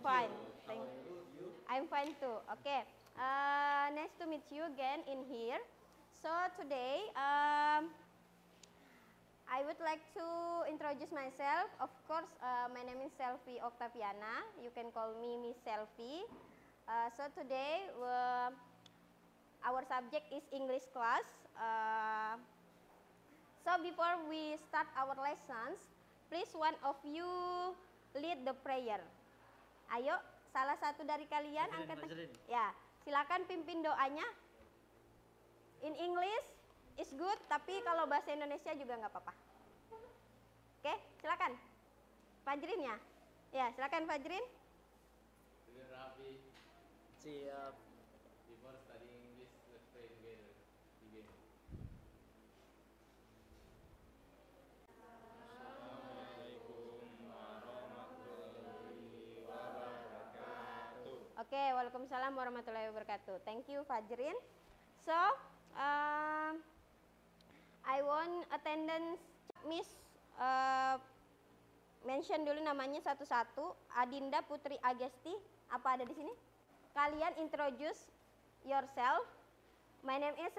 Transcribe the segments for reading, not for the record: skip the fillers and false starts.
fine. I'm fine too. Okay. Nice to meet you again in here. So today, I would like to introduce myself. Of course, my name is Selvi Octaviana. You can call me Miss Selvi. So today, our subject is English class. So before we start our lessons, please one of you lead the prayer. Ayo, salah satu dari kalian angkat. Ya, silakan pimpin doanya. In English is good, tapi kalau bahasa Indonesia juga nggak apa-apa. Oke, silakan. Fajrin ya. Ya, silakan Fajrin. Siap. Before studying English, let's pray together. Begin. Oke, waalaikumsalam warahmatullahi wabarakatuh. Thank you Fajrin. So, I want attendance Miss mention dulu namanya satu-satu. Adinda Putri Agesti, apa ada di sini? Kalian introduce yourself. My name is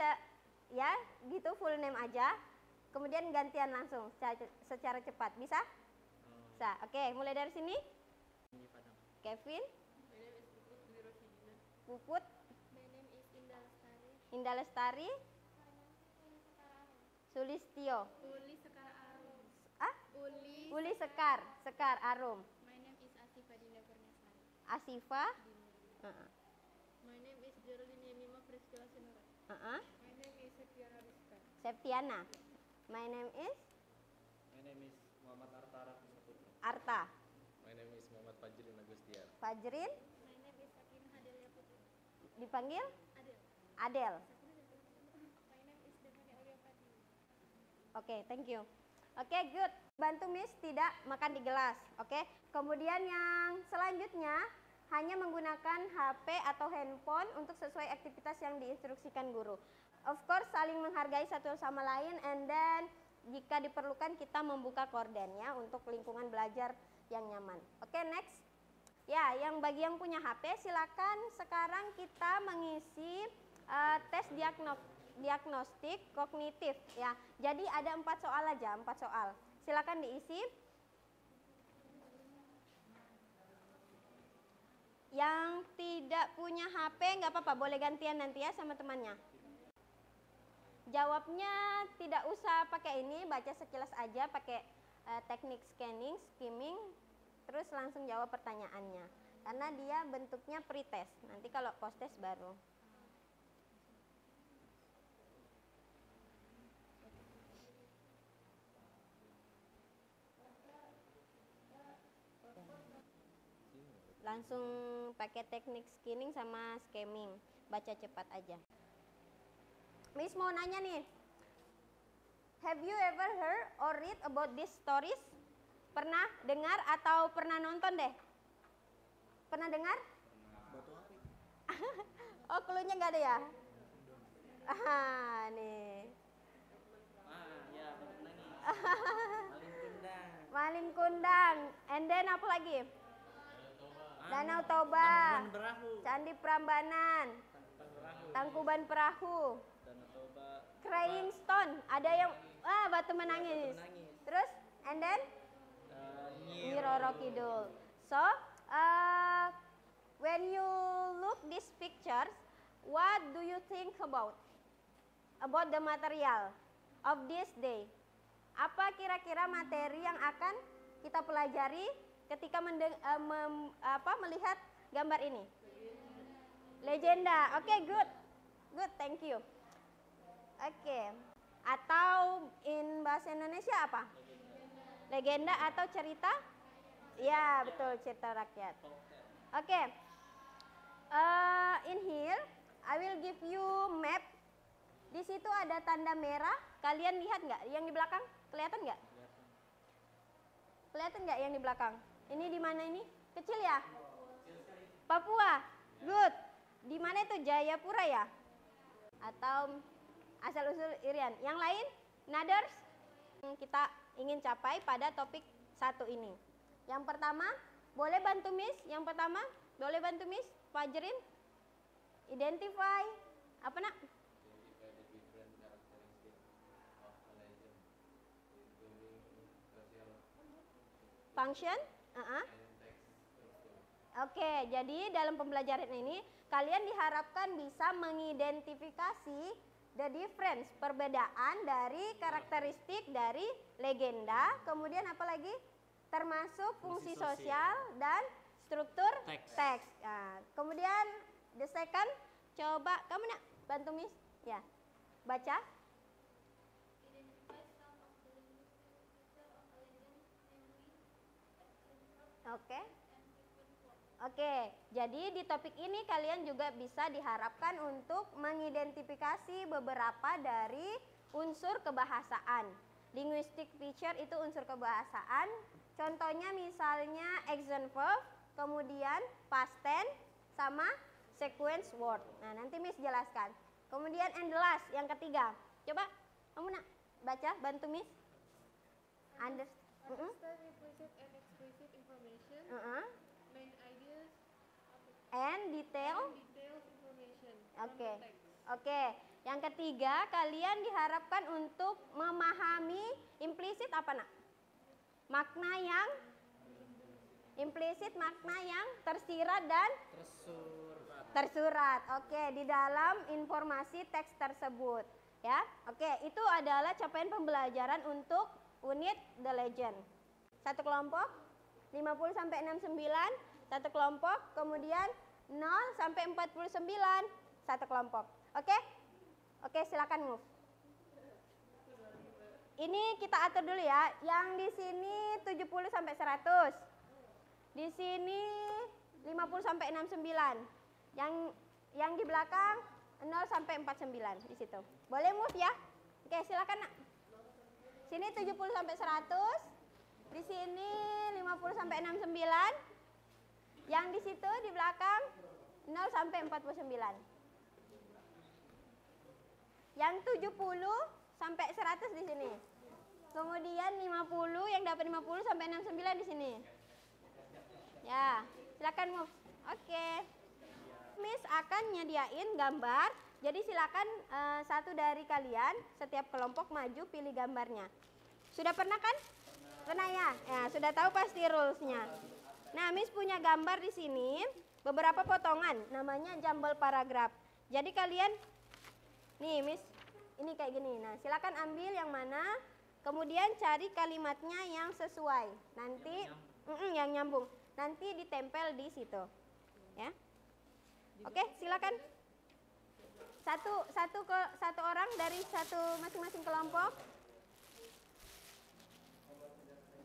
ya, gitu full name aja. Kemudian gantian langsung secara cepat. Bisa? Bisa. Oke, mulai dari sini. Kevin. My name is Puput Dwi Rosidina. Puput. My name is Indah Lestari. Indah Lestari. Sulistio. Uli Sekar Arum. Ah? Uli Sekar. Sekar Arum. My name is Asifa Dinda Kurniasari. Asifa. My name is Geraldine Yemima Priscilla Senora. My name is Septiana Rizka. Septiana. My name is My name is Muhammad Arta Arafin Saputra. Arta. My name is Muhammad Fajrin Agustiar. Fajrin. My name is Sakinah Adelia Putri. Dipanggil Adel. Adel. My name is Devani Aulia Pati. Oke, thank you. Oke, good. Bantu Miss tidak makan di gelas. Oke. Kemudian yang selanjutnya hanya menggunakan HP atau handphone untuk sesuai aktivitas yang diinstruksikan guru. Of course, saling menghargai satu sama lain, and then jika diperlukan kita membuka kordennya untuk lingkungan belajar yang nyaman. Oke, next. Ya, yang bagi yang punya HP silakan sekarang kita mengisi tes diagnostik kognitif ya. Jadi ada 4 soal aja, 4 soal. Silakan diisi. Yang tidak punya HP nggak apa-apa, boleh gantian nanti ya sama temannya. Jawabnya tidak usah pakai ini, baca sekilas aja pakai teknik scanning, skimming, terus langsung jawab pertanyaannya. Karena dia bentuknya pretest, nanti kalau post-test baru. Langsung pakai teknik scanning sama skimming, baca cepat aja. Miss mau nanya nih, have you ever heard or read about these stories? Pernah dengar atau pernah nonton deh? Pernah dengar? Batu api. Oh, cluenya nggak ada ya? Nih. Ya, batu nangis. Maling kundang. Maling kundang. And then apa lagi? Danau Toba. Tangkuban Perahu. Candi Prambanan. Tangkuban Perahu. Danau Toba. Crying Stone. Ada yang batu menangis. Batu menangis. Terus and then Nyi Roro Kidul. So, when you look these pictures, what do you think about the material of this day? Apa kira-kira materi yang akan kita pelajari ketika melihat gambar ini? Legenda. Oke, good. Good, thank you. Oke. Atau in bahasa Indonesia apa? Legenda atau cerita? Ya, betul, cerita rakyat. Oke. In here, I will give you map. Di situ ada tanda merah. Kalian lihat nggak? Yang di belakang? Kelihatan nggak? Kelihatan nggak yang di belakang? Ini di mana ini? Kecil ya? Papua. Good. Di mana itu? Jayapura ya? Atau asal-usul Irian? Yang lain? Others? Kita ingin capai pada topik 1 ini. Yang pertama, Boleh bantu Miss yang pertama? Boleh bantu Miss? Fajrin? Identify. Apa nak? Identify the different characteristics of a legend, including social Function? and text structure. Oke, jadi dalam pembelajaran ini kalian diharapkan bisa mengidentifikasi the difference, perbedaan dari karakteristik dari legenda, kemudian apa lagi? Termasuk fungsi sosial dan struktur teks. Nah, kemudian the second, coba kamu nak bantu Miss? Ya, baca. Identify some of the linguistic features of a legend, namely Oke. Oke, jadi di topik ini kalian juga bisa diharapkan untuk mengidentifikasi beberapa dari unsur kebahasaan. Linguistic feature itu unsur kebahasaan. Contohnya misalnya action verb, kemudian past tense, sama sequence word. Nah, nanti Miss jelaskan. Kemudian and the last, yang ketiga. Coba kamu nak baca, bantu Miss. understand implicit and explicit information, main ideas, And detail. and detailed information from Oke. the text. Oke, yang ketiga kalian diharapkan untuk memahami implisit apa nak? Makna yang implisit, makna yang tersirat dan tersurat. Oke, di dalam informasi teks tersebut, ya. Oke, itu adalah capaian pembelajaran untuk unit The Legend. Satu kelompok 50 sampai 69, satu kelompok, kemudian 0 sampai 49, satu kelompok. Oke? Oke, silakan move. Ini kita atur dulu ya. Yang di sini 70 sampai 100. Di sini 50 sampai 69. Yang di belakang 0 sampai 49 di situ. Boleh move ya? Oke, silakan nak. Sini 70 sampai 100. Di sini 50 sampai 69. Yang di situ di belakang 0 sampai 49. Yang 70 sampai 100 di sini. Kemudian 50 yang dapat 50 sampai 69 di sini. Ya, silakan move. Oke. Miss akan nyediain gambar. Jadi silakan satu dari kalian setiap kelompok maju pilih gambarnya. Sudah pernah kan? Pernah ya? Ya, sudah tahu pasti rules-nya. Nah, Miss punya gambar di sini, beberapa potongan, namanya jumble paragraph. Jadi kalian, nih Miss, ini kayak gini. Nah, silakan ambil yang mana, kemudian cari kalimatnya yang sesuai. Nanti, yang nyambung. Nanti ditempel di situ, ya. Oke, silakan. Satu orang dari satu masing-masing kelompok.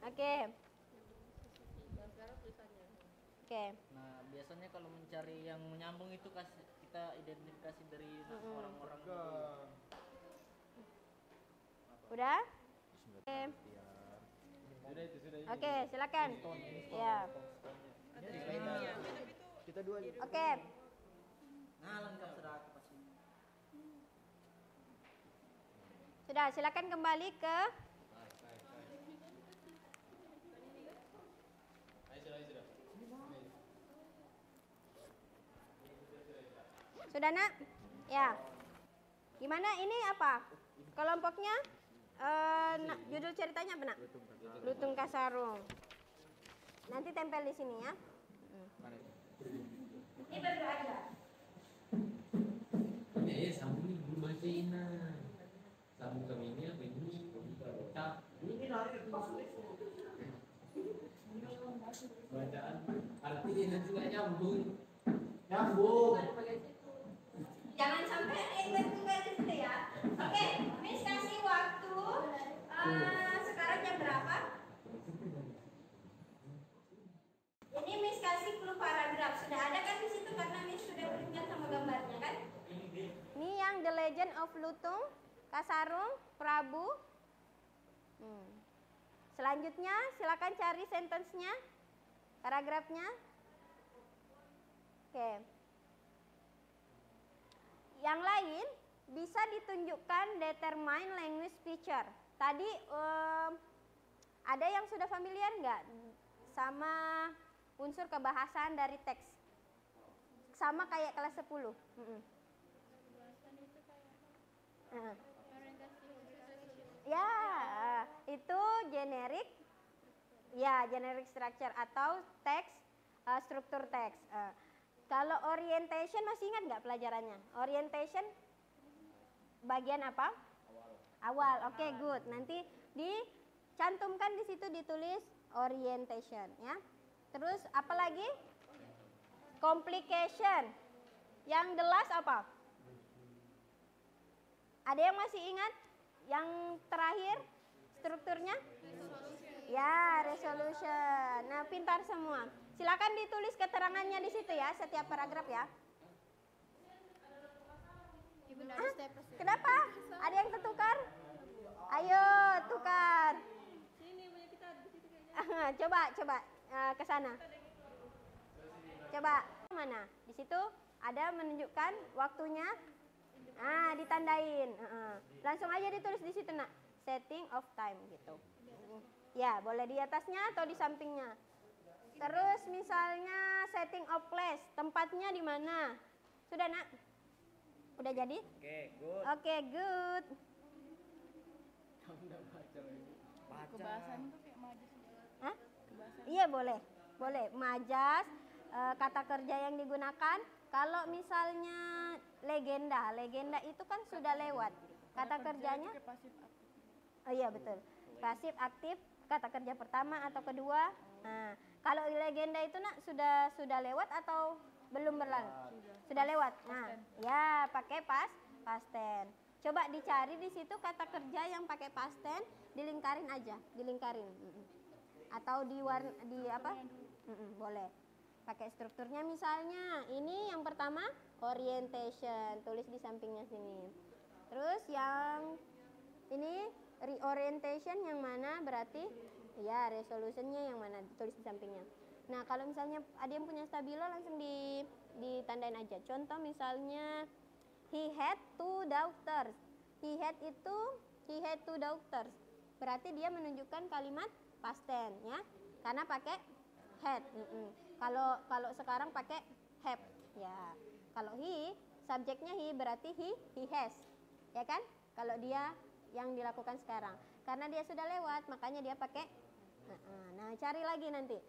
Oke. Oke. Nah, biasanya kalau mencari yang menyambung itu kita identifikasi dari orang-orang itu. Udah? Oke. Oke, silakan. Ya. Kita dua. Oke. Nah, lengkap sudah pasti. Sudah, silakan kembali ke Sudah nak? Ya. Gimana ini apa? Kelompoknya judul ceritanya apa nak? Lutung Kasarung. Nanti tempel di sini ya. Ini berdua aja. Sambung ini belum bacain sambung kami ini apa ini? Bacaan artinya nanti nggak nyambung. Jangan sampai tunggal di situ ya. Oke, Miss kasih waktu. Sekarang jam berapa? Ini Miss kasih clue paragraf. Sudah ada kan di situ karena Miss sudah berikan sama gambarnya kan? Ini yang The Legend of Lutung Kasarung Prabu. Selanjutnya silakan cari sentence-nya, paragrafnya. Oke. Yang lain bisa ditunjukkan determine language feature. Tadi ada yang sudah familiar nggak sama unsur kebahasaan dari teks. Sama kayak kelas 10. Ya, itu generik. Ya, generic structure atau teks, struktur teks. Kalau orientation masih ingat nggak pelajarannya? Orientation bagian apa? Awal. Oke, good. Nanti dicantumkan di situ, ditulis orientation ya. Terus apa lagi? Complication. Yang the last apa? Ada yang masih ingat? Yang terakhir strukturnya? Ya, resolution. Nah, pintar semua. Silakan ditulis keterangannya di situ ya, setiap paragraf ya. Ibu nggak ada step. Kenapa? Ada yang tertukar? Ayo, tukar. Sini punya kita di situ kayaknya. Coba ke sana. Coba mana? Di situ ada menunjukkan waktunya. Ditandain. Langsung aja ditulis di situ, Nak. Setting of time gitu. Ya, boleh di atasnya atau di sampingnya. Terus misalnya setting of place, tempatnya di mana? Sudah, Nak? Udah jadi? Oke, good. Kebahasan itu kayak majas. Hah? Iya, boleh. Boleh. Majas, kata kerja yang digunakan. Kalau misalnya legenda itu kan sudah lewat. Kata kerjanya? Pasif aktif. Oh iya, betul. Pasif aktif, kata kerja pertama atau kedua. Nah, kalau legenda itu, Nak, sudah lewat atau belum berlalu? Sudah lewat. Nah, ya pakai past tense. Coba dicari di situ kata kerja yang pakai past tense, dilingkarin aja, dilingkarin. Atau di apa? Boleh. Pakai strukturnya misalnya, ini yang pertama orientation, tulis di sampingnya sini. Terus yang ini reorientation yang mana berarti ya resolutionnya yang mana, tulis di sampingnya. Nah, kalau misalnya ada yang punya stabilo langsung ditandain aja. Contoh misalnya he had two daughters. He had two daughters. Berarti dia menunjukkan kalimat past tense ya. Karena pakai had. Kalau sekarang pakai have ya. Kalau he, subjeknya he berarti he has. Ya kan? Kalau dia yang dilakukan sekarang. Karena dia sudah lewat, makanya dia pakai nah, cari lagi nanti.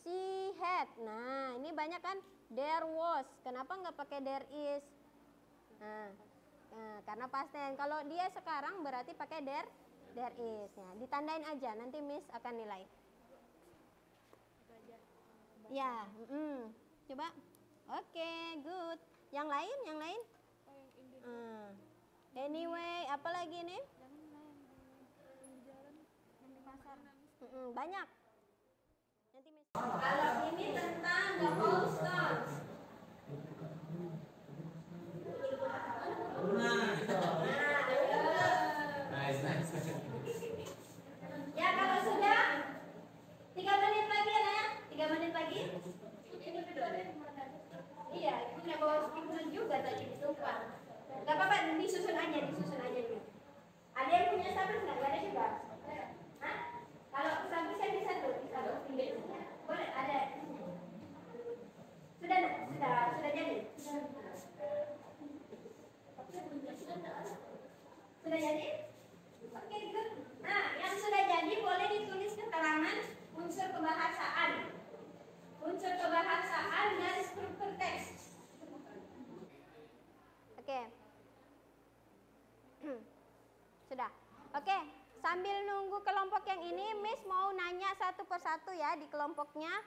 She had. Nah, ini banyak kan there was. Kenapa nggak pakai there is? Nah, karena past tense. Kalau dia sekarang berarti pakai there is. Ya, ditandain aja, nanti Miss akan nilai. Ya, coba. Oke, good. Yang lain? Anyway, apa lagi nih? Banyak. Nanti Miss. Kalau ini tentang the whole stones. Nice. Ya, kalau sudah 3 menit lagi ya, Naya? 3 menit lagi? Iya, punya bawa stimulan juga tadi ditumpang. Gak apa-apa, disusun aja dulu. Ada yang punya sabun nggak? Gak ada juga? Hah? Kalau sabun saya bisa tuh, boleh, ada. Sudah jadi? Sudah jadi? Oke, good. Nah, yang sudah jadi boleh ditulis keterangan unsur kebahasaan. Unsur kebahasaan dari struktur teks. Oke. Sudah. Oke, sambil nunggu kelompok yang ini, Miss mau nanya satu persatu ya di kelompoknya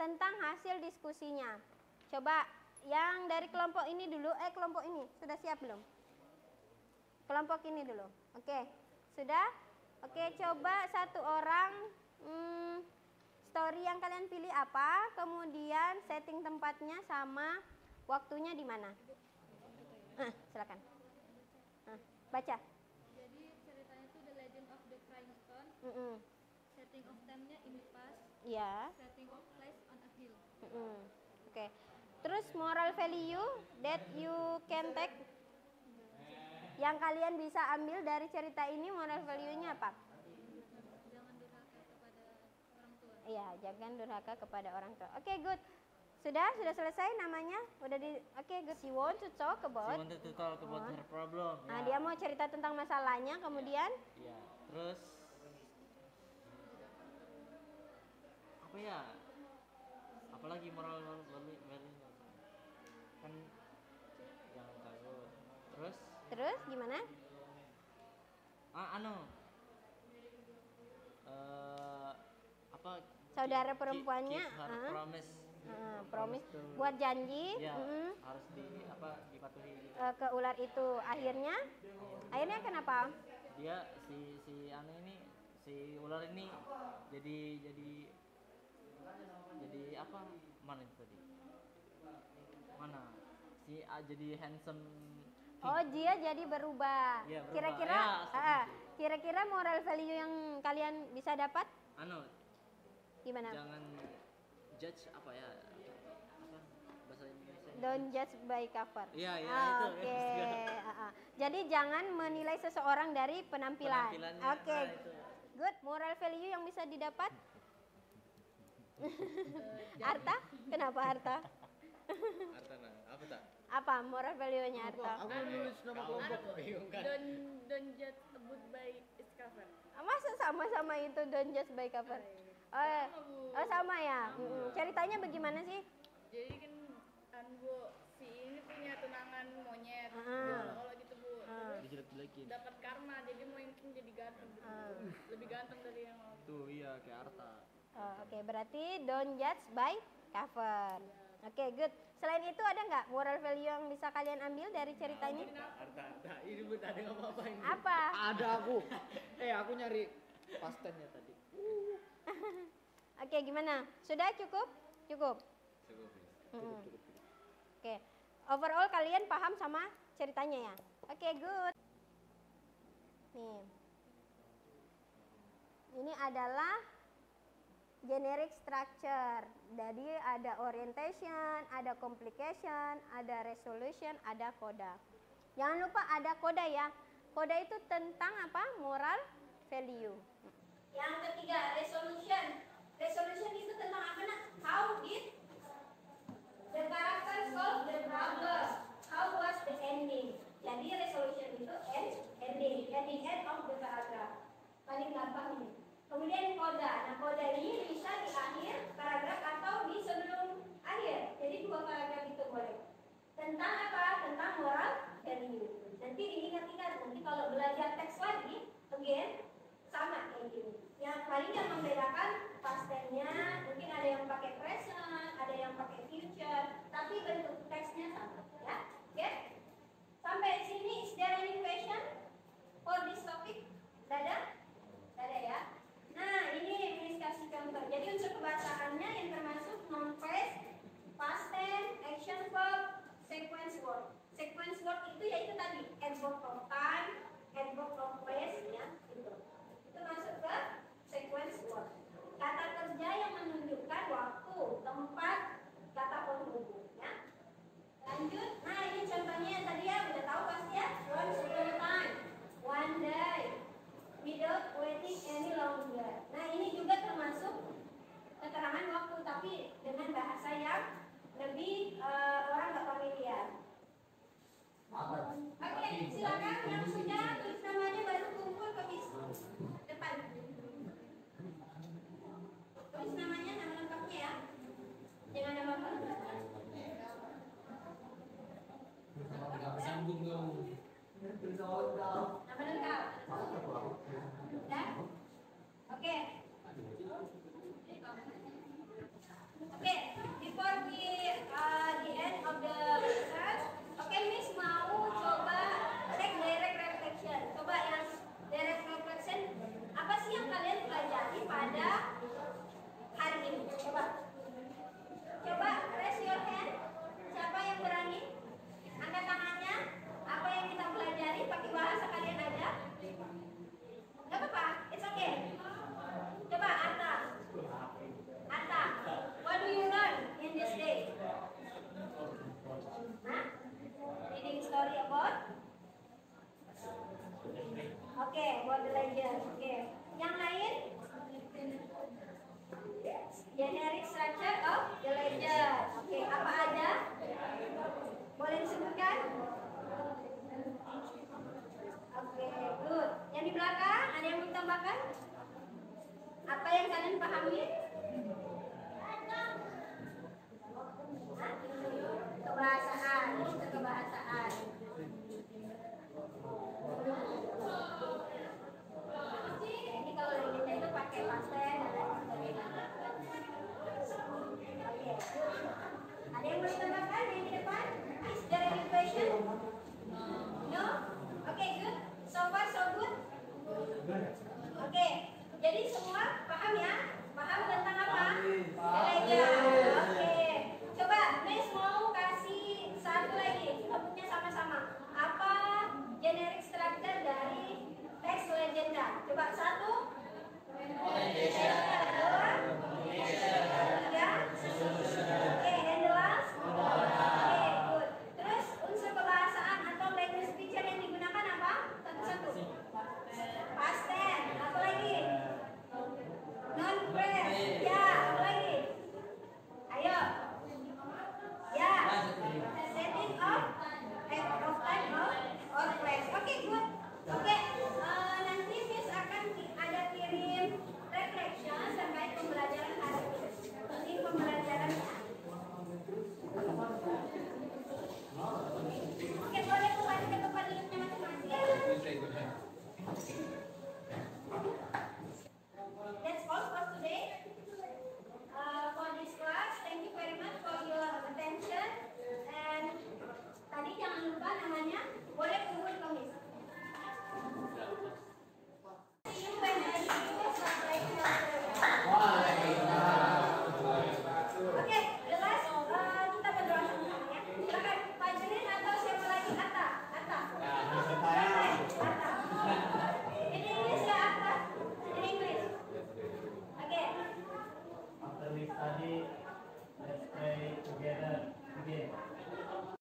tentang hasil diskusinya. Coba yang dari kelompok ini dulu, kelompok ini sudah siap belum? Kelompok ini dulu. Oke, sudah? Oke, coba satu orang story yang kalian pilih apa, kemudian setting tempatnya sama waktunya di mana. Silakan. Baca. Jadi ceritanya itu The Legend of the Crying Stone. Setting of time-nya in the past. Ya. Setting of place on a hill. Oke. Terus moral value that you can take. Yang kalian bisa ambil dari cerita ini, moral value-nya apa? Jangan durhaka kepada orang tua. Iya, jangan durhaka kepada orang tua. Oke, good. Sudah selesai namanya? Udah di oke, good. She want to talk She about. wanted to talk about her problem. Nah, Ya. dia mau cerita tentang masalahnya, kemudian Ya, terus apa ya? Apalagi moral value kan jangan takut. terus gimana? Apa? Saudara keep perempuannya, her promise. promise to buat janji ya, harus dipatuhi gitu. ke ular itu. Akhirnya kenapa? Dia si ular ini jadi apa? Mana itu tadi? Mana? Jadi handsome. Oh, dia jadi berubah. Iya, berubah. Kira-kira Ya, kira-kira moral value yang kalian bisa dapat gimana? Jangan judge apa ya? Apa bahasa Indonesia? Don't judge by cover. Iya, itu. Oke. Jadi jangan menilai seseorang dari penampilan. Penampilannya, Oke. itu. Good. Moral value yang bisa didapat? Arta? Kenapa Arta? Apa tak? Apa moral value-nya Arta? Aku nulis nama kelompok. Bingung kan? Don't judge a book by its cover. Masa sama-sama itu don't judge by cover? Oh, sama ya. Ceritanya bagaimana sih? Jadi kan Bu, si ini punya tunangan monyet, olah gitu Bu. Dijelek-jelekin. Dapat karma, jadi mungkin jadi ganteng gitu. Lebih ganteng dari yang lain. Tuh iya kayak Arta. Oh, Oke, berarti don't judge by cover. Oke, good. Selain itu ada nggak moral value yang bisa kalian ambil dari cerita ini? Arta, ini Bu ada apa ini? Apa? Ada aku. Aku nyari pastennya tadi. Oke, gimana? Sudah cukup? Cukup. Oke. Overall kalian paham sama ceritanya ya? Oke, good. Nih. Ini adalah generic structure. Jadi ada orientation, ada complication, ada resolution, ada coda. Jangan lupa ada coda ya. Coda itu tentang apa? Moral value. Yang ketiga, resolution. Resolution itu tentang apa nak? How did the character solve the problem? How was the ending? Jadi resolution itu ending at the end of the paragraph. Paling gampang ini. Kemudian coda. Nah, coda ini bisa di akhir paragraf atau di sebelum akhir. Jadi 2 paragraf itu boleh. Tentang apa? Tentang moral value. Nanti diingat-ingat. Nanti kalau belajar teks lagi, again, sama kayak gini. Yang paling yang membedakan past tense-nya, mungkin ada yang pakai present, ada yang pakai future, tapi bentuk teksnya sama. Ya, oke? Sampai sini, is there any question for this topic? Dadah? Dadah ya. Nah, ini Miss kasih contoh. Jadi unsur kebacaannya yang termasuk non-phrase, past tense, action verb, sequence word. Sequence word itu yaitu tadi adverb of time, adverb of place, ya, gitu. Itu masuk ke sequence word. Kata kerja yang menunjukkan waktu, tempat, kata penghubung, ya. Lanjut. Nah, ini contohnya yang tadi ya, udah tahu pasti ya. Once upon a time, one day, without waiting any longer. Nah, ini juga termasuk keterangan waktu, tapi dengan bahasa yang lebih orang nggak familiar. Oke, silakan yang sudah tulis namanya baru kumpul ke depan. Tulis namanya, nama lengkapnya ya. Jangan nama lengkap. Sambung dong. Nama lengkap. Sudah? Oke. Oke, before the end of the class, Miss mau coba take direct reflection. Coba yang direct reflection, apa sih yang kalian pelajari pada hari ini? Coba raise your hand. Siapa yang berani? Angkat tangannya. Apa yang kita pelajari pakai bahasa kalian aja? Gak apa-apa, it's okay. Coba Arta, what do you learn in this day? Hah? Reading story about? Oke, about the legend. Oke, yang lain? dipahami? Kebahasaan, kebahasaan. Jadi kalau dari kita itu pakai pasten dan lain sebagainya. Oke. Ada yang mau ditambahkan yang di depan? Is there any question? No? Oke, good. So far so good. Oke. Jadi semua paham ya? Paham tentang apa? Gereja. Oke. Coba Miss mau kasih satu lagi. Sebutnya sama-sama. Apa generic structure dari teks legenda? Coba satu. Dua. Tiga. Oke, and the last? Oke, good. Terus unsur kebahasaan atau language feature yang digunakan apa? Satu-satu. Past tense. Apa lagi? Non-phrase. Ya, apa lagi? Ayo. Ya. Setting of time or place. Oke, good. Oke, nanti Miss akan ada kirim reflection terkait pembelajaran hari ini. Ini pembelajarannya. Oke, boleh kembali ke tempat duduknya masing-masing. That's all for today. For this class, thank you very much for your attention. And tadi jangan lupa namanya, boleh kumpul ke Miss. See you when I see you. Oke, jelas kita berdoa sama ya. Silakan Pak Jenin atau siapa lagi? Atta. In English ya Atta. In English. Oke. After we study, let's pray together again.